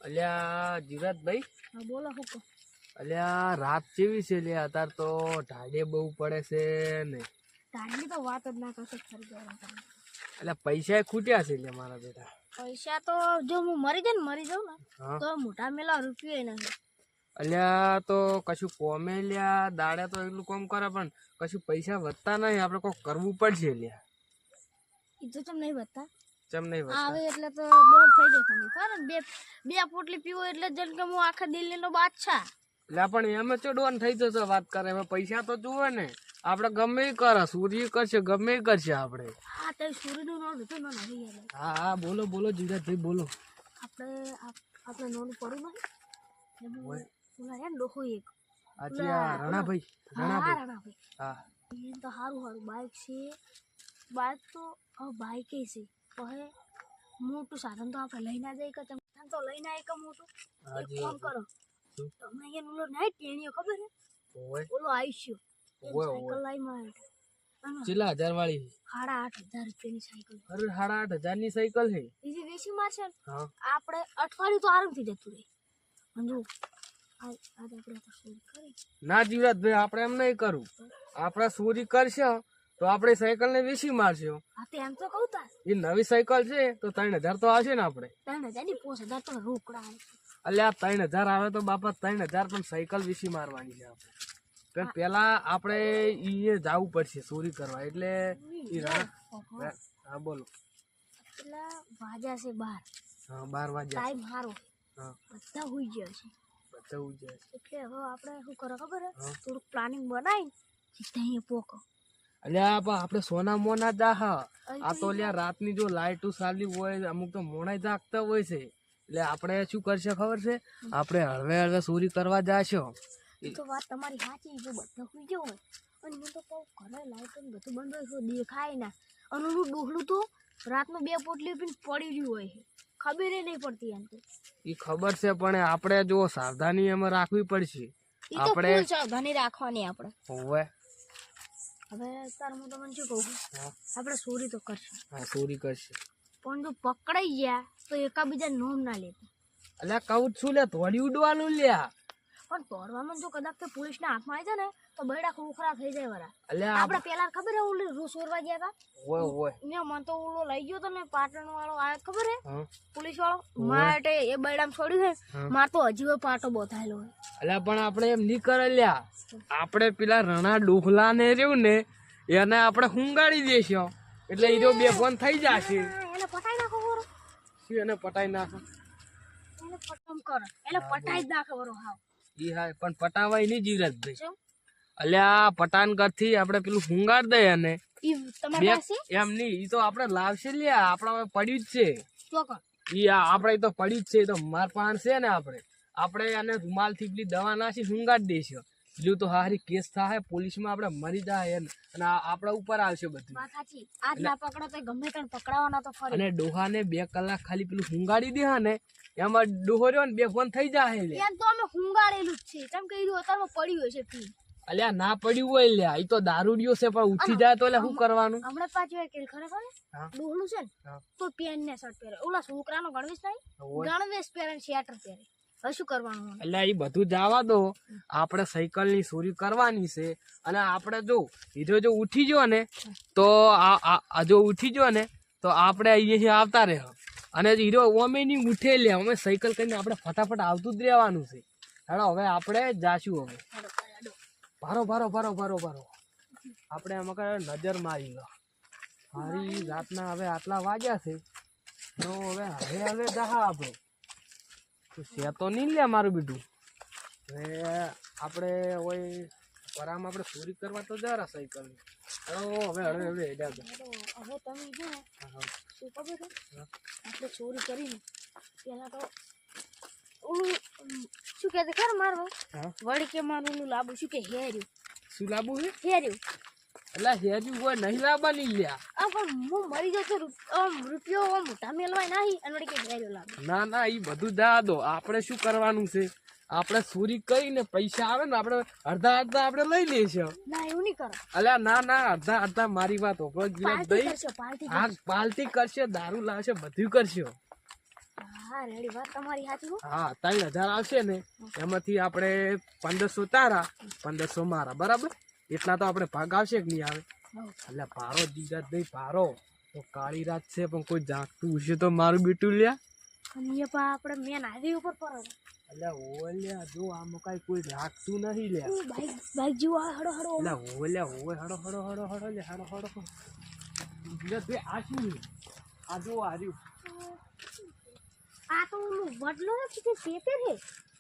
અલ્યા જીવરાજભાઈ, હા બોલો હું કહું. અલ્યા રાત કેવી છે લ્યા? અત્યારે તો ઢાળે બહુ પડે છે ને. ટાઈમની તો વાત જ ના કરશો ખરી ગયો. એટલે પૈસા ખૂટ્યા છે લ્યા મારા બેટા. પૈસા તો જો હું મરી જાઉં ને હા તો મોટા મેલા રૂપિયો નથી. અલ્યા તો કશું કોમે લ્યા, દાડે તો એટલું કોમ કરે પણ કશું પૈસા વધતા નહીં. આપણે કોઈ કરવું પડશે લ્યા. એ તો ચમ નહીં વધતા. ચમ નહીં વધતા? આવે એટલે તો દોઢ થઈ જાય તમે કારણ બે પોટલી પીવો એટલે જેમ કે હું આખા દિલ્હીનો બાદશાહ. એટલે પણ એમ જ ડોન થઈ જશે વાત કરે. હવે પૈસા તો જુએ ને. આપણે ગમે એ કરે, સૂર્ય કરશે, ગમે એ કરશે આપણે. હા તો સૂર્યનું નોટ હતું ને નહીં યાર. હા હા બોલો બોલો જીવરાજભાઈ બોલો. આપણે નોનું પડ્યું નહીં ઓલા યાર ડોહો એક આજે આ રણાભાઈ. રણાભાઈ હા એ તો સારું બાઇક છે. બાઇક તો બાઇક છે હવે મોટું સાધન તો આપણે લઈ ના જઈએ કે તો લઈ ના એક મોટું એક કામ કરો તમને અહીંયા ઓલો નાઈટ ટેણીઓ ખબર હે ઓલો આયુષ્યો સાયકલ લઈ માં કેટલા હજાર વાળી? 8,500 રૂપિયાની સાયકલ. અરે 8,500 ની સાયકલ છે? બીજી વેચી મારશે હા આપણે અઠવાડિયું તો આરામથી જતું રહે. સમજો આજ આપણે તો ચોરી કરી ના જીવરાજભાઈ, આપણે એમ નહીં કરવું. આપણે ચોરી કરશે તો આપણે સાયકલ ને વેચી મારશે. હા તો એમ તો કહું તાર એ નવી સાયકલ છે તો 3,000 તો આવશે ને આપણે. 3,000 ની 5,000 તો રોકડા આવે. એટલે આ 3,000 આવે તો બાપા 3,000 પણ સાયકલ વેચી મારવાની છે આપણે. પણ પેલા આપણે ઈ જવું પડશે ચોરી કરવા. એટલે હા બોલો. એટલા વાગ્યા છે 12. હા 12 વાગ્યા. ટાઈમ સારો. હા બધા હોઈ ગયા છે. બધા ઉજે છે. એટલે હવે આપણે શું કરો ખબર હે થોડુંક પ્લાનિંગ બનાવી સીધા અહીંયા પોકો. અલ્યા પણ આપણે સોના મોના જાહ. આ તો લ્યા રાતની જો લાઈટો ચાલી હોય, અમુક તો મોણાઈ જાગતા હોય છે. એટલે આપણે શું કરશે ખબર છે? આપણે હળવે હળવે ચોરી કરવા જાશો. એ તો વાત તમારી સાચી. જો બધા હોઈ ગયો હોય અને હું તો કહું ઘરે લાઈટ બધું બંધ હોય તો દેખાય ના. અને ઓલું ડોહલું તો રાતનું 2 પોટલી પીને પડી રહ્યું હોય છે. ખબર નહીં પડતી એમ તો. એ ખબર છે પણ આપણે જો સાવધાની એમાં રાખવી પડશે. એ તો ફૂલ સાવધાની રાખવાની આપણે. હોવે હવે તાર હું તમને શું કહું આપણે ચોરી તો કરશું. હા ચોરી કરશે પણ જો પકડાઈ ગયા તો એકાબીજા નોમ ના લેતા. અલ્યા કહું છું લે થોડી ઉડવાનું લ્યા. પણ તોડવામાં જો કદાચ પોલીસના હાથમાં આવી જાય ને તો બૈડા ખોખરા થઈ જાય વરા. અલ્યા આપણે પેલા ખબર હે ઓલી સોરવા ગયા હતા. ઓય ઓય ને મને તો ઓલો લઈ ગયો તો ને પાટણ વાળો આયો ખબર હે હા પોલીસ વાળો માટે એ બૈડામ છોડ્યું છે. માર તો હજી પાટો બોથાયેલો હોય. અલ્યા પણ આપણે એમ નહીં કરે લ્યા. આપણે પેલા રણા ડોહલા ને રહ્યું ને એને આપણે હુંગાડી દેશું એટલે એ જો 2 ફોન થઈ જશે. એને પટાઈ નાખો બરો. શું એને પટાઈ નાખો? એને પટમ કરો એટલે પટાઈ જ નાખો બરો. હાવ ઈ હા પણ પટાવાય નહીં જીવરાજભાઈ. શું અલ્યા પટાન કરથી આપણે પેલું હુંગાડ દે અને ઈ તમારી પાસે એમ નહીં. ઈ તો આપણે લાવશે લ્યા. આપણા પડ્યું જ છે. તો કર ઈ આપણે તો પડ્યું જ છે. તો માર પાન છે ને આપણે એને રૂમાલ થી પેલી દવા નાખી હુંગાડ દઈશું. બીજું તો હારી કેસ થાય પોલીસમાં આપણે મરી જાય અને આપણા ઉપર આવશે બધું. વાત સાચી. આજ ના પકડો તો ગમે તેને પકડાવાના તો ફરી. અને ડોહાને 2 કલાક ખાલી પેલું હુંગાડી દે ને એમાં ડોહો રહ્યો ને 2 ફોન થઈ જાય. એમ તો અમે હુંગાડેલું જ છે. કેમ કે ઈ અત્યારમાં પડ્યું હોય છે પી. અલ્યા ના પડ્યું હોય લ્યા. ઈ તો દારૂડિયો છે પણ ઉઠી જાય તો એટલે શું કરવાનું? હમણાં પાછું એક ખરેખર ડોહલું છે ને તો પેન ને શર્ટ પહેરે. ઓલા છોકરાનો ગણવેશ નહીં ગણવેશ પહેરે સ્વેટર પહેરે. હવે શું કરવાનું? એટલે એ બધું જવા દો. આપણે સાયકલ ની ચોરી કરવાની છે. અને આપણે જો હીરો જો ઉઠી ગયો ને તો જો ઉઠી ગયો ને તો આપણે અહીંયાથી આવતા રહે. અને હીરો ઓમે ની ઉઠે લે અમે સાયકલ કરીને આપણે ફટાફટ આવતું જ રહેવાનું છે. હેડો હવે આપણે જાશું. હવે ભારો ભારો ભારો ભારો ભારો આપણે એમાં નજર મારી લો. મારી રાતના હવે આટલા વાગ્યા છે તો હવે હવે દહા આપણે છે તો નહીં લે મારું બીજું. હવે આપણે હોય પરામ આપણે ચોરી કરવા તો જરા સાયકલ હવે હવે હવે હેડ્યા હવે તમે જો શું ખબર છે આપણે ચોરી કરીને પેલા તો ઓલું શું કે ખર મારવા વળી કે મારું ઓલું લાબુ શું કે હેર્યું. શું લાવવું છે? હેર્યું એટલે હેર્યું હોય નહીં લાવવાની લ્યા. પણ હું મરી જતો રૂપિયો મોટા મેલવાય નહીં અને વળી કે હેર્યો લાબુ. ના ના એ બધું જા દો. આપણે શું કરવાનું છે? આપણે ચોરી કરીને પૈસા આવે ને આપણે અડધા અડધા આપણે લઈ લઈશું. ના એવું નહીં કરો. અલ્યા ના ના અડધા અડધા મારી વાત હોભળો જીવરાજભાઈ. પાર્ટી પાલટી કરશે, દારૂ લાવશે, બધું કરશે. હા રેડી વાત તમારી સાચી હો. હા 3000 આવશે ને એમાંથી આપણે 1500 તારા 1500 મારા બરાબર એટલા તો આપણે ભાગ આવશે કે નહીં આવે એટલે ભારો જીજાત નહીં ભારો તો કાળી રાત છે પણ કોઈ જાગતું હશે તો મારું બેટું લ્યા અને એ પા આપણે મેન હાઈવે ઉપર પર એટલે ઓલ્યા જો આમાં કાંઈ કોઈ રાખતું નહીં લ્યા બાઈક જેવું આ હડો હડો એટલે ઓલ્યા હોય હડો હડો હડો હડો લે હડો હડો જીજાત ભાઈ આ શું છે? આ જો આ રહ્યું આ તો ઓલું વડલો નથી તે પેપર હે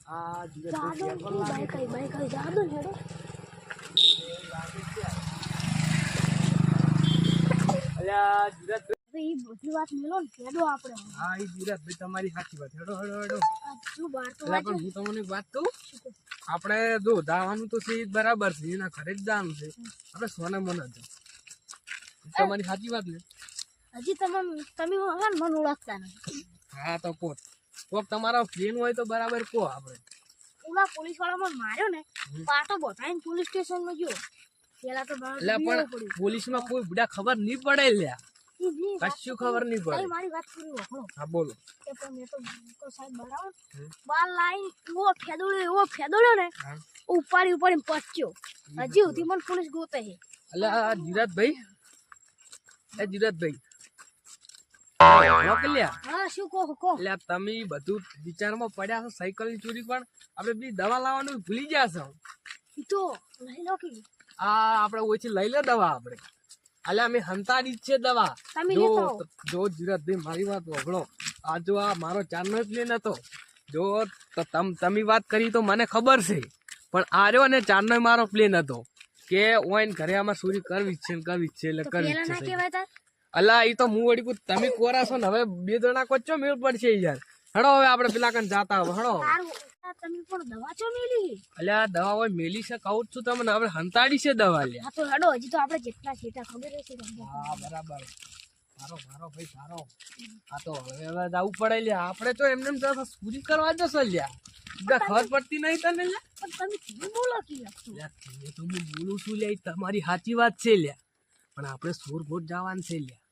આ જીજાત જાદો ભાઈ બાઈક આઈ જાદો હેડો અલ્યા જીજાત હવે ઈ બધી વાત મેલો ને હેડો આપણે હા એ જીરાત ભાઈ તમારી સાચી વાત હેડો હેડો હેડો આટલું બાર તો એટલે પણ હું તમને એક વાત કહું આપણે જો દાવાનું તો છે ઈ બરાબર છે એના ઘરે જ દાવાનું છે આપણે સોના મન જ તમારી સાચી વાત ને હજી તમે હવે મન ઓળખતા નથી હા તો કોક તમારા પ્લેન હોય તો બરાબર કહો આપણે ઓલા પોલીસ વાળા મને માર્યો ને પાટો બતાવીને પોલીસ સ્ટેશન માં ગયો પેલા તો બહાર એટલે પણ પોલીસમાં કોઈ બુડા ખબર નહીં પડે લ્યા કશું ખબર નહીં પડે મારી વાત પૂરી વખો હા બોલો કે પણ મેં તો સાહેબ બરાબર બાર લાઈન એવો ફેદોળ્યો ને હા ઉપાડી પચ્યો હજી સુધી મને પોલીસ ગોતે છે એટલે આ જીરાતભાઈ એ જીરાતભાઈ લ્યા હા શું કહો એટલે તમે બધું વિચારમાં પડ્યા છો સાયકલ ની ચોરી પણ આપણે બી દવા લાવવાનું ભૂલી ગયા છો ઈ તો લઈ લો કે આ આપણે ઓછી લઈ લે દવા આપણે એટલે અમે હંતાડી જ છે દવા તમે જો લેતા આવો. જો જીરાતભાઈ મારી વાત વગડો આ જો આ મારો ચારનો પ્લેન હતો જો તો તમે વાત કરી તો મને ખબર છે પણ આ રહ્યો ને ચારનો મારો પ્લેન હતો કે ઓઈન ઘરે આમાં ચોરી કરવી જ છે ને કરવી જ છે એટલે તો કરવી પેલા જ ના છે કહેવાય તા અલા એ તો હું વળી કહું તમે કોરા છો ને હવે બે જણા કોચો મેળ પડશે યાર હડો હવે આપણે પેલા કન જાતા હવે હડો સારું આ તમે પણ દવા ચો મેલી એટલે આ દવા હોય મેલી છે કહું જ છું તમને હવે હંતાડી છે દવા લે હા તો હેડો હજી તો આપણે જેટલા છેટા ખબર હશે તમને. હા બરાબર સારો ભાઈ સારો આ તો હવે જવું પડે લ્યા આપણે તો એમને પૂરી કરવા જશો લ્યા બીજા ખબર પડતી નહીં તને લ્યા પણ તમે કેમ બોલો કે લખતું લ્યા, તમે તો હું બોલું છું લ્યા ઈ તમારી સાચી વાત છે લ્યા પણ આપણે સુરકોટ જવાનું છે લ્યા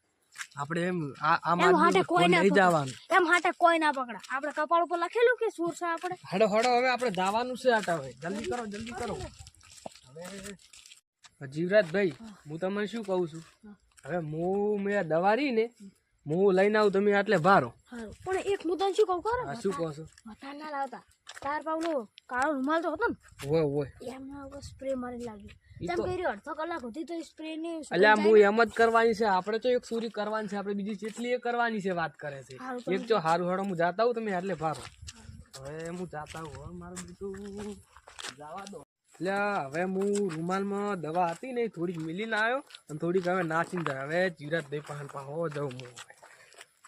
આપણે એમ એમ હાટે કોઈ ના નહીં પકડા. જવાનું એમ હાટે કોઈ ના પકડા આપણે કપાળ ઉપર લખેલું કે સુર છે આપણે હડો હડો હવે આપણે જવાનું છે આટા હવે જલ્દી કરો હવે જીવરાજભાઈ હું તમને શું કહું છું હવે મેં દવા રહી ને હું લઈને આવું તમે આટલે ભારો હારું પણ એક હું તને શું કહું ખબર આ શું કહો છો મથા ના લાવતા તાર પાવલો કાળો રૂમાલ તો હતો ને હોય એમના ઉપર સ્પ્રે મારી લાગ્યું ઈ તેમ તો- કર્યું અડધો કલાક સુધી તો સ્પ્રે ને એટલે હું એમ જ કરવાની છે આપણે તો એક સુરી કરવાની છે આપણે બીજી કેટલી એ કરવાની છે વાત કરે છે હારું તો એક જો હારું હડો હું જાતા હું તમે આટલે ભારો હવે હું જાતા હું હવે મારું બીજું જવા દો એટલે હવે હું રૂમાલમાં દવા હતી ને થોડીક મિલીને આવ્યો અને થોડીક હવે નાચીને જાય હવે જીરાતભાઈ પાસે પાહો જાઉં હું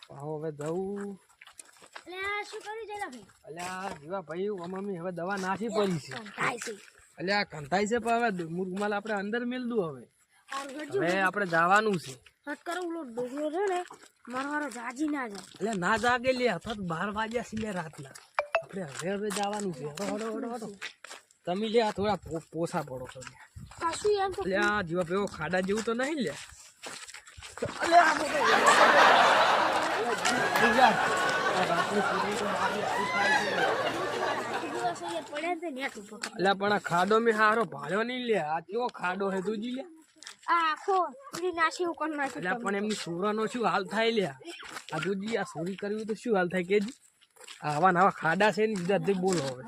પાહો હવે જવું એટલે આ શું કર્યું જયલા ભાઈ એટલે આ જીવા ભાઈ મમ્મી હવે દવા નાખી પડી છે કંટાય છે એટલે આ કંથાઈ છે પણ હવે રૂમાલ આપણે અંદર મેળ દઉં હવે હારું ગડજો હવે આપણે જવાનું છે હટ કરો ઓલો ડોગરો છે ને મારો હારો જાજી ના જાય એટલે ના જાગે લે અથવા 12 વાગ્યા છે લે રાતના આપણે હવે જવાનું છે હડો તમે લે આ થોડા પોસા પડો છો લે. કશું એમ તો એટલે આ જીવા પેલો ખાડા જેવું તો નહીં લે દિવસ અહીંયા પડ્યા ને તે નેટ ઉપર એટલે પણ આ ખાડો મેં હારો ભાળ્યો નહીં લે આ કેવો ખાડો હે તુજી લે આ આખો પેલી નાસી ઉપર નાખી એટલે પણ એમની સોરાનો શું હાલ થાય લે આ તુજી આ ચોરી કરવી તો શું હાલ થાય કેજી આવા નવા ખાડા છે ને જીરાતભાઈ બોલો હવે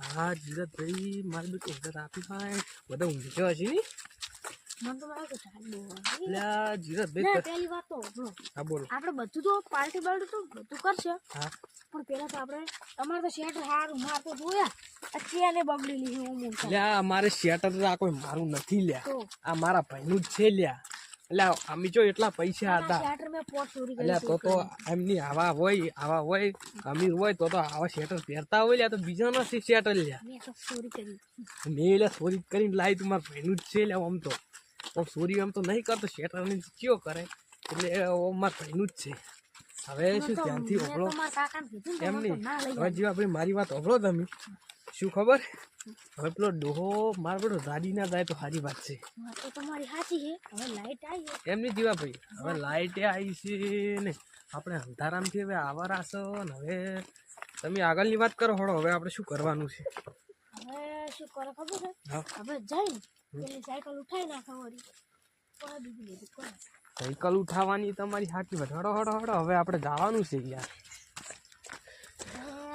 હા જીરાતભાઈ મારે બેટો ઊંઘ આપી પાય બધા ઊંઘી ગયો હશે ને મને તો લાગે કે ઠાડ બહુ આવે. એટલે આ જીરાતભાઈ ના પહેલી વાત તો સાંભળો. હા બોલો આપણે બધું તો પાર્ટી બાર્ટી તો બધું કરશે હા પણ પેલા તો આપણે અમારે તો શેઠ હારું માર તો જોયા આ ચેને બગડેલી છે હું મોટા લ્યા અમારે શેટર તો આ કોઈ મારું નથી લ્યા તો આ મારા ભાઈનું જ છે લ્યા એટલે અમે જો એટલા પૈસા હતા શેઠ મેં પોટ ચોરી કરી એટલે તો એમની આવા હોય અમીર હોય તો આવા શેટર પહેરતા હોય લ્યા તો બીજાનો શેટર લ્યા મેં તો ચોરી કરી મેં એટલે ચોરી કરીને લાવી તું મારા ભાઈનું જ છે લ્યા આમ તો ચોરી આમ તો નહીં કરતો શેટર ની કયો કરે એટલે મારા ભાઈનું જ છે હવે શું ધ્યાનથી મેં ઓગળો તો મારા કાકાને કીધું ને એમ તમારે તો નહીં ના લઈ હવે જેવા ભાઈ મારી વાત ઓગળો તમે શું ખબર હવે પેલો ડોહો મારો બેટો દાદી ના જાય તો સારી વાત છે તો તમારી સાચી છે હવે લાઈટ આવી છે એમની જીવા ભાઈ હવે લાઈટે આવી છે ને આપણે અંધારામથી હવે આવારા છો ને હવે તમે આગળની વાત કરો હળો હવે આપણે શું કરવાનું છે હવે શું કરે ખબર છે હા હવે જઈને પેલી સાયકલ ઉઠાઈ નાખો વળી કોઈ બીજી લીધી કોઈ સાયકલ ઉઠાવવાની તમારી સાચી વાત હળો હળો હળો હવે આપણે જવાનું છે યાર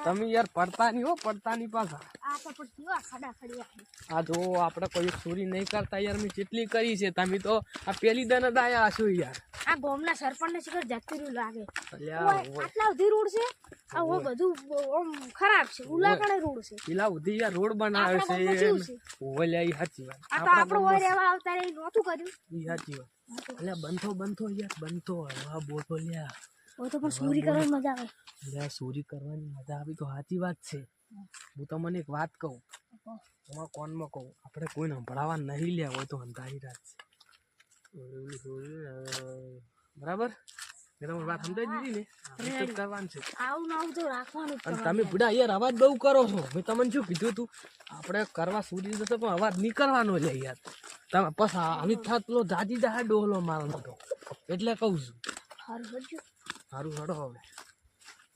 તમે યાર પડતા નહીં હો પડતા નહીં પાછા આ તો પણ કેવા ખડા ખડી આ જો આપણે કોઈ ચોરી નહીં કરતા યાર મેં કેટલી કરી છે તમે તો આ પેલી દન જ આયા હશો યાર આ ગામના સરપંચને શિખર જતી રહ્યું લાગે અલ્યા આટલા સુધી રોડ છે આ ઓ બધું ઓમ ખરાબ છે ઉલાકડે રોડ છે પેલા ઉધી યાર રોડ બનાવે આપણા ગામમાં છે કેવું છે? ઓલ્યા ઈ સાચી વાત આ તો આપણો હોય રહેવા આવતા રહી નહોતું કર્યું ઈ સાચી વાત અલ્યા બંધો યાર બંધો હવા બોલો લ્યા ઓ તો પણ ચોરી કરવાની મજા આવે અલ્યા ચોરી કરવાની મજા આવી તો સાચી વાત છે હું તમને એક વાત કહું તમારા કોનમાં કહું આપણે કોઈને સંભળાવા નહીં લ્યા હોય તો અંધારી રાત છે બરાબર મેં તમને વાત સમજાવી દીધી ને આ રીતે કરવાનું છે આવું ને આવું તો રાખવાનું જ અને તમારે. તમે બુડા યાર અવાજ બહુ કરો છો મેં તમને શું કીધું તું આપણે કરવા સુધી જતો પણ અવાજ નહીં કરવાનો લે યાર તમે બસ આવી થાત પેલો જાજી જહા ડોહલો મારવાનો તો એટલે કહું છું હારું કરજો. સારું હડો હવે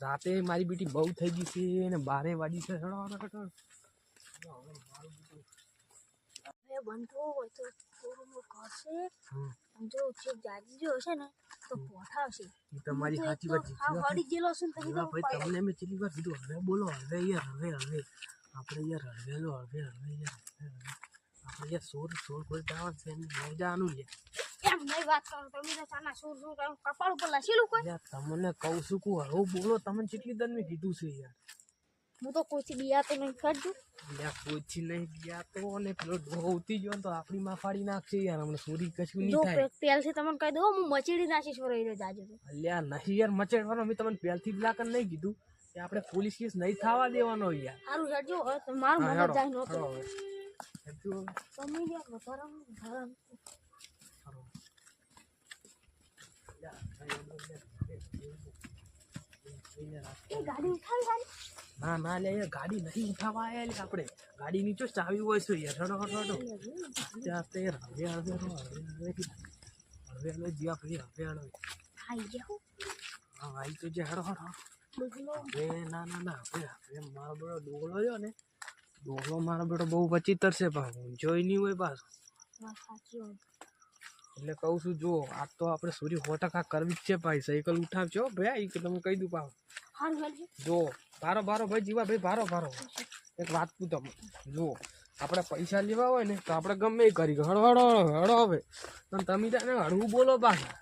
રાતે મારી બેટી બહુ થઈ ગઈ છે ને 12 વાગી છે હડો હડો હવે બંધો હોય તો થોડું કરશે હમ. અને જો ચેક જાજી જો હશે ને તો પોઠાવશે એ તમારી સાચી વાત આ હળી જેલો છે ને તો જીવા ભાઈ તમને મેં કેટલી વાર કીધું હવે બોલો હવે યાર હવે આપણે યાર હળવેલો હવે યાર આપણે યાર સોર કોઈ જવાનું છે એમ લઈ જવાનું લે એમ નહીં વાત કરો તમે તો ચાના સુર સુર કામ કપાળ ઉપર લસેલું કોઈ યાર તમને કહું છું કે હળવું બોલો તમને કેટલી દર મેં કીધું છે યાર હું તો કોઈથી બિયા તો નહીં કરજો યાર કોઈથી નહીં ગયા તો ને પેલો ડોહો ઉતી ગયો ને તો આપણી માં ફાડી નાખશે યાર હમણાં ચોરી કશું નહીં જો થાય પહેલથી તમને કહી દઉં હું મચેડી નાખીશ રહી રહ્યો જાજો તો અલ્યા નહીં યાર મચેડવાનો મેં તમને પહેલથી જ લાકન નહીં કીધું કે આપણે પોલીસ કેસ નહીં થવા દેવાનો યાર સારું હેડજો હવે તો મારું હા, મગજ હેડો, જાય નહોતું હેડો હવે. હેડજો હવે. તમે યાર વધારાનું હેડો. હેડો. યાર, ભાઈ, એ ગાડી ઉઠાવી હારી ના લે યાર ગાડી નહીં ઉઠાવવા આયા લે આપણે ગાડી નીચે ચાવી હોય છે યાર હડો ત્યાં તે હવે જીવા ભાઈ હવે ખાઈ જાઓ હા આવી તો જે હડો ડુગલો હવે ના હવે મારો બેડો ડોગલો જો ને ડોગલો મારો બેડો બહુ વચિતર છે પણ જોઈ નહીં હોય પાછો વાત સાચી હોય. એટલે કહું છું જો આજ તો આપણે સૂરી 100% કરવી જ છે ભાઈ સાયકલ ઉઠાવજો ભાઈ કે તમે કહી દઉં પાવ સારું હેડજો જો બારો ભાઈ જીવા ભાઈ બારો એક વાત પૂછ તમે જો આપણે પૈસા લેવા હોય ને તો આપણે ગમે એ કરી હળો હવે પણ તમે તને હળવું બોલો પાછા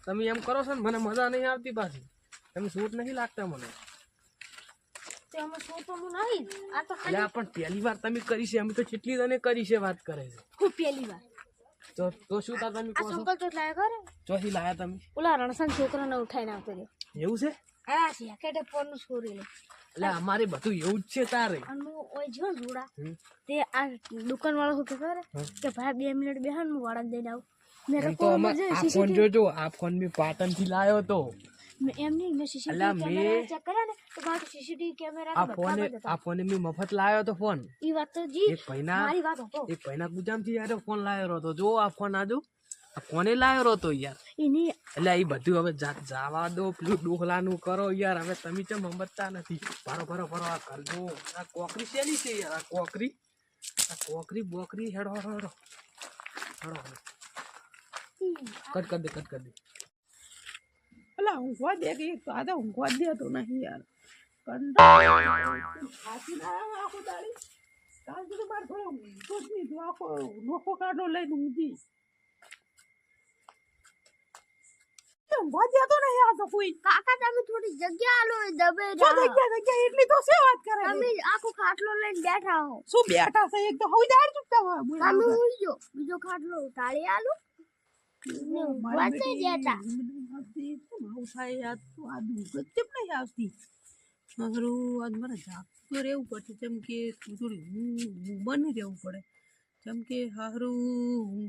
તમે એમ કરો છો ને મને મજા નહીં આવતી પાછી તમે સૂટ નહીં લાગતા મને તે અમે શું તો હું નહીં આ તો ખાલી એટલે પણ પહેલી વાર તમે કરી છે અમે તો કેટલી તને કરી છે વાત કરે છે હું પહેલી વાર તો શું તા તમે આ કહો છો સંકલ્પ તો લાયા કરે ચોથી લાયા તમે ઓલા રણસન છોકરાને ઉઠાઈને આવતો રહ્યો એવું છે આ જેકેટે પરનું છોરી લે એટલે અમારે બધું એવું જ છે તારે અને હું ઓય જો ને રૂડા હમ. તે આ દુકાન વાળો શું કરે હમ. કે ભાઈ 2 મિનિટ બેહાન હું વાળા દઈને આવું મેં એમ તો તો આ ફોન જોજો આ ફોન મેં પાટણ થી લાયો તો એમ નહીં મેં અલા, સીસીટીવી કેમેરા ચેક કર્યા ને તો મારું સીસીટીવી કેમેરા આ ફોને મેં મફત લાયો તો ફોન એ વાત તો જી એક ભાઈના મારી વાત હતો એક ભાઈના ગુજામથી યાર ફોન લાયો હતો જો આ ફોન આજુ આ કોને લાયો હતો યાર એની એટલે એ બધું હવે જવા દો પેલું ડોહલાનું કરો યાર હવે તમે ચમ સમજતા નથી ભરો આ કરજો આ કોકરી શેની છે યાર આ કોકરી બોકરી હેડો કટ કર દે અલા ઊંઘવા દે કે એક આધા ઊંઘવા જ દેતો નહીં યાર કંટાળી ના આખો દાડી કાલ સુધી મારે થોડો ઊંઘતો જ નહીં તું આખો નોખો કાઢો લઈને ઊંઘી ઊંઘવા દેતો નહીં આ તો કોઈ કાકા તમે થોડી જગ્યા આલો દબે શું જગ્યા એટલી તો છે વાત કરે તમે આખો ખાટલો લઈને બેઠા હો શું બેઠા છે એક તો હવે દાડ ચૂકતા હોય તમે ઉઈ જો બીજો ખાટલો તાળી આલો આવતી મારું આજ મારે જાગતું રહેવું પડશે જેમ કે થોડી બની રહેવું પડે જેમ કે હારું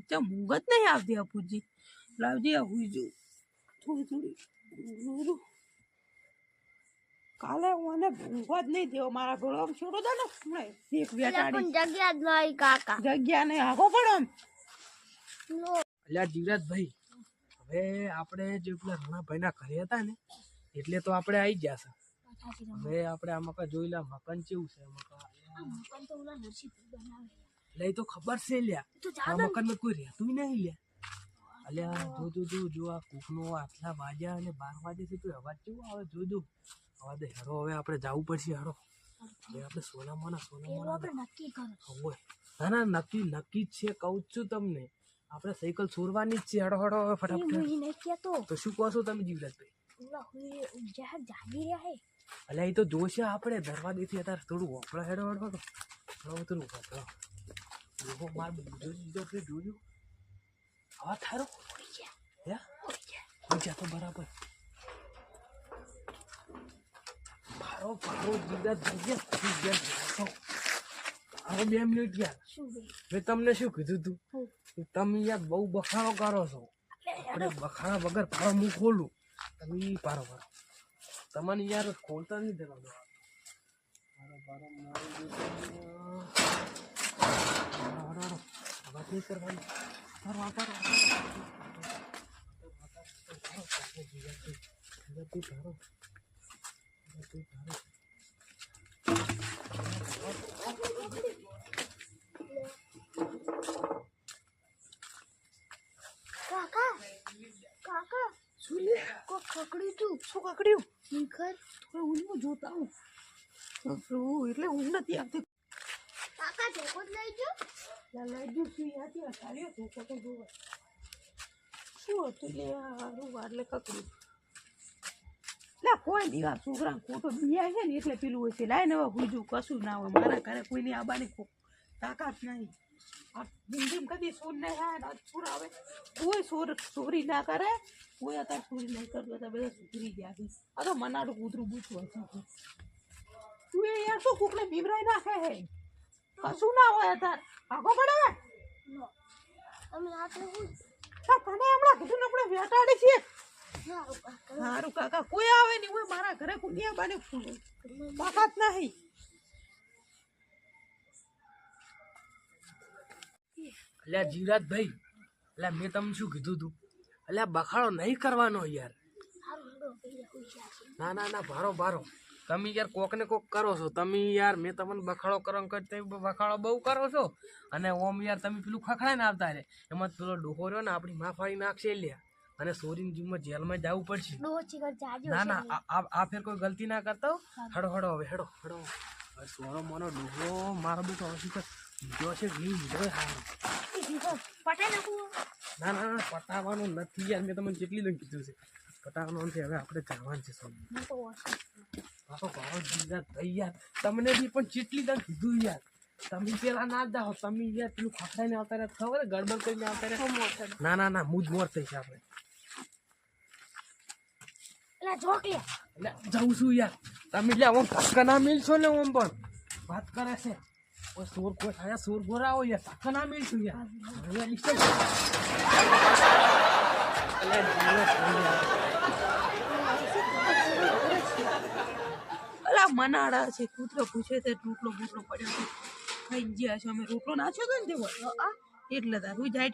ચમ ઊંઘ જ નહીં આવતી અપુજી લાવજી હુઈ જવું થોડી કાલે હું એને ઊંઘવા જ નહીં દેવો મારા ગળો છોડો દે ને એક વેટાડી જગ્યા જ નહીં કાકા જગ્યા નહીં આગો પડો અલ્યા જીવરાજભાઈ હવે આપણે જે પેલા રણાભાઈના ઘરે હતા ને એટલે તો આપણે આવી ગયા છે. સાચી રમત. હવે આપણે આ મકાન જોઈ લા મકાન કેવું છે મકાન આ મકાન તો ઓલા નરસિંહ બનાવે. એટલે એ તો ખબર છે લ્યા તો આ જાદવ મકાનમાં કોઈ રહેતું નહીં લ્યા. અલ્યા જો આ કૂકનો આટલા વાગ્યા અને 12 વાગે છે તો અવાજ કેવો આવે જોજો. અવાજ હેરો હવે આપણે જવું પડશે હેરો. હવે આપણે સોનામાના પેલું આપણે નક્કી કરો. હોય ના નક્કી જ છે કહું જ છું તમને. આપણે સાયકલ છોડવાની જ છે હેડો હેડો હવે એ ફટાફટ. હું ઈ નહીં કહેતો. તો શું કહો છો તમે જીવરાજભાઈ? ઓલા હુઈ જાહેર જાગી રહ્યા હે. અલ્યા એ તો જોશે આપણે દરવાજેથી અત્યારે થોડું વોપડા હેડો હેડો હેડો થોડું વોપડા જોવો માર બીજો જોજો આવા થારો હે ઓજા તો બરાબર ભારો જીગા જગ્યા હવે 2 મિનિટ યાર શું બે? મેં તમને શું કીધું તું હું. કે તમે યાર બહુ બખાડો કરો છો. આપણે બખાડા વગર ભારો હું ખોલું તમે પારો તમને યાર ખોલતા નહીં દેવાનો. વાત નહીં કરવાની. કાકા કાકા શું લે કો ખકડ્યું તું. શું કાકડ્યું નિખર થોડું ઊંઘમાં જોતા હું એટલે ઊંઘ નથી આવતી. કાકા ટેકો જ લઈ જો. લાગ્યું શું યાદ ચાલ્યો ધોકો તો જોવા શું હતું લે હારું વારલે કકડ્યું લે કોઈ નહીં આ છોકરા ખોટો બિયા છે ને એટલે પેલું હોય છે લાય ને હવે બીજું કશું ના હોય મારા ઘરે કોઈની આબાની તાકાત નહીં આ હિન્દીમાં કદી સોર નહીં થાય ને છોર આવે કોઈ ચોરી ના કરે કોઈ અત્યારે ચોરી નહીં કરતો તો બધા સુધરી ગયા છે આ તો મનાડું કૂતરું પૂછવું હશે તું એ યાર શું કોકને બીવરાઈ નાખે હે કશું ના હોય અત્યારે આગો પડે નો તમે રાત્રે હું તને હમણાં કીધું ને આપણે વેટાડી છીએ સારું કાકા. સારું કાકા કોઈ આવે નહીં હોય મારા ઘરે કુનિયા બાને તાકાત નહીં અલ્યા જીવરાજભાઈ અલ્યા મેં તમને શું કીધું તું અલ્યા બખાડો નહીં કરવાનો યાર. સારું હેડો પેલા હોઈ જશે. ના ભારો તમે યાર કોક ને કોક કરો છો તમે યાર. મેં તમને બખાડો કરવાનું કરતા બખાડો બહુ કરો છો અને ઓમ યાર તમે પેલું ખખડાઈને આવતા રે એમાં પેલો ડોહો રહ્યો ને આપણી માં ફાડી નાખશે લ્યા અને સોરીની જીવમાં જેલમાં જવું પડશે. ડોહો ચીકર જાજો ના આ ફેર કોઈ ગલતી ના કરતા હો. હેડો હવે હેડો હવે સોનો મોનો ડોહો મારો બેટો હશે જો છે ઘી જોઈ હારો. પટાઈ નાખું. ના પટાવવાનું નથી યાર. મેં તમને કેટલી દન કીધું છે પટાવવાનું નથી. હવે આપણે જવાનું છે સોનું. હું તો વોશિંગ. ભારો જીવરાજ ભાઈ યાર તમને બી પણ કેટલી દન કીધું યાર. તમે પેલા ના જાઓ તમે યાર પેલું ખખડાઈને આવતા રહ્યા ખબર ગડબડ કરીને આવતા રહ્યા. ના મૂજ મોર થઈ છે આપણે. એલા જોક લે. એટલે જવું છું યાર તમે એટલે આમ ધક્કા ના મિલશો ને આમ પણ વાત કરે છે કોઈ સોર કોઈ થાય સોર ગોરા આવો યાર ધક્કા ના મિલશું યાર. હવે નીકળ. અલા મનાડા છે કૂતરો પૂછે તે રોટલો બૂટલો પડ્યો છે ખાઈ ગયા છે અમે રોટલો નાખ્યો હતો ને તેવો એટલે તારું જાય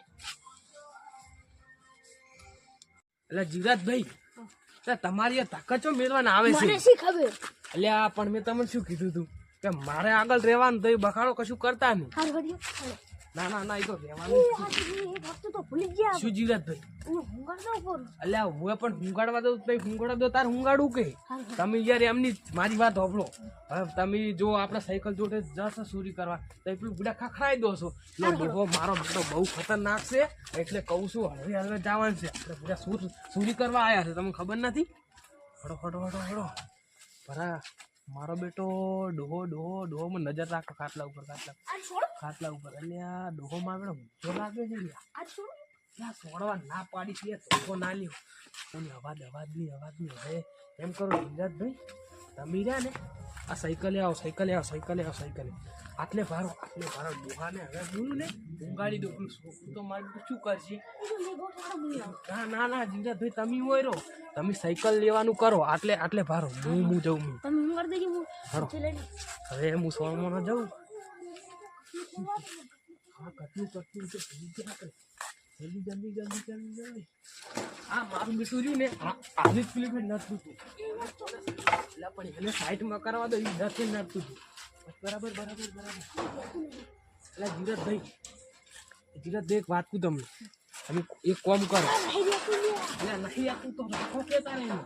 એટલે જીવરાજભાઈ તમારી આ તાકાત ચો મેળવાના આવે છે. મને શી ખબર. અલ્યા પણ મેં તમને શું કીધું તું કે મારે આગળ રહેવાનું તો એ બખાડો કશું કરતા નહીં. હાર હડિયો. ના એ તો રહેવાનું. આ વખતે તો ભૂલી ગયા. શું જીવરાજભાઈ હું હુંગાડ દઉં પર. અલ્યા હું પણ હુંગાડવા દઉં તો હુંગાડવા દો તાર હુંગાડું કે તમે યાર એમની મારી વાત હોભળો. હવે તમે જો આપણે સાયકલ જોડે જશો ચોરી કરવા તો પેલું ગુડા ખખડાઈ દો છો. ડોહો મારો બેટો બહુ ખતરનાક છે એટલે કહું છું હવે જવાનું છે આપણે ગુડા ચોરી કરવા આવ્યા છે તમને ખબર નથી. હડો ભરા મારો બેટો ડોહો માં નજર રાખો ખાટલા ઉપર અલ્યા ડોહો મારો બેટો ઊંચો લાગે છે ત્યાં સોડવા ના પાડી છે ધોકો ના લ્યો એની અવાજની હવે એમ કરો જીવરાજભાઈ તમે રહ્યા ને આ સાયકલે આવો આટલે ભારો ડોહાને હવે બોલું ને ઊંઘાડી દો પેલું છોકરું તો મારું શું કરશે. ના જીવરાજભાઈ તમે હોય રહો તમે સાયકલ લેવાનું કરો આટલે ભારો હું જઉં તમે હુંગાડ દેજો હું હારો. ચલાવી. હવે હું સોળમાં જઉં. હા કટલું છે ભૂલી ગયા આપણે જલ્દી જલ્દી જલ્દી જલ્દી જલ્દી. આ મારું બેટું રહ્યું ને આવી જ પેલી ફેર નડતું હતું. એટલે પણ એને સાઈડમાં કરવા દો એ નથી નડતું હતું. બરાબર બરાબર બરાબર. એટલે જીરતભાઈ એક વાત કહું તમને. તમે એક કામ કરો. એટલે નહીં આપું તો રાખો કે તારે એને.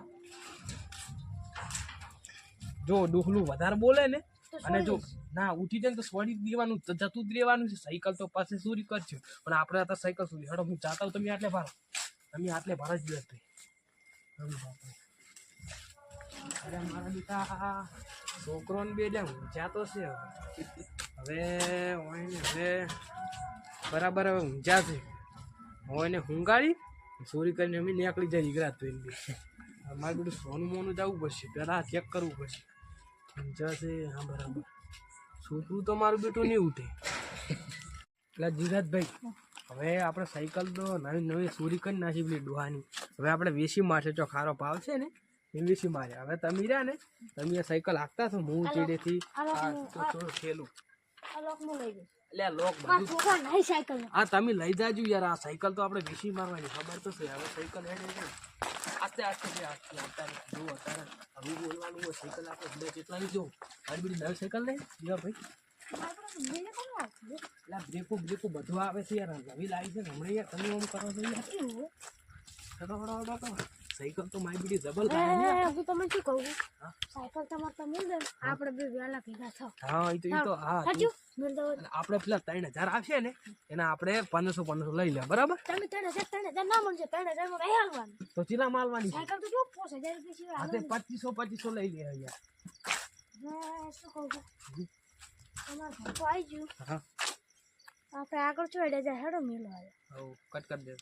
જો ડોહલું વધારે બોલે ને અને જો ના ઉઠી જાય ને તો છોડી દેવાનું જતું જ રહેવાનું છે. સાયકલ તો પાસે ચોરી કરજો પણ આપણે આ તો સાયકલ ચોરી. હેડો હું જાતા તમે આટલે ભારો. તમે આટલે ભારો જ દિવસ અરે મારા બેટા છોકરો ને બે ઊંઝા તો છે હવે હવે બરાબર હવે ઊંઝા છે. હવે એને હુંગાડી ચોરી કરીને અમે નીકળી જાય ઈગરાત તો મારે બધું સોનું મોનું જવું પડશે. પહેલાં ચેક કરવું પડશે. ઊંઝા છે હા બરાબર. છોકરું તો મારું બેટું નહીં ઉઠે. એટલે જીરાતભાઈ હવે આપણે સાયકલ તો નવી નવી ચોરી કરી નાખી પેલી ડોહાની. હવે આપણે વેસી મારશે જો ખારો ભાવ છે ને એ વેસી મારે. હવે તમે રહ્યા ને તમે આ સાયકલ હાંકતા છો હું ચીડેથી થોડું ખેલું એટલે આ લોક બધું હા તમે લઈ જાજો યાર. આ સાયકલ તો આપણે વેસી મારવાની ખબર તો છે. હવે સાયકલ હેડે છે આસ્તે આસ્તે અત્યારે જો અત્યારે હવે બોલવાનું હોય સાયકલ આપણે બે કેટલાની જો મારી બધી નવી સાયકલ નહીં જીવા ભાઈ. એટલે બ્રેકો બ્રેકો બધું આવે છે યાર. નવી લાવી છે ને હમણાં યાર તમે એમ કરો છો યાર. સાયકલ તો મારી બીડી ડબલ હું તમને શું કહું સાયકલ તમારે તો મિલ દે આપણે બે વેલા ભેગા થાવ. હા એ તો હા આપણે પેલા 3000 આવશે ને એના આપણે 1500 લઈ લે બરાબર. તમે 3000 ના મળશે 3000 માં કઈ હાલવાનું તો ચીલા માલવાની સાયકલ તો જો 5000 રૂપિયા હા તે 2500 લઈ લે યાર. શું કહું તમારે ઘર તો આવી ગયું હા આપણે આગળ ચોડ્યા જાય હેડો મિલો કટ કરી દે.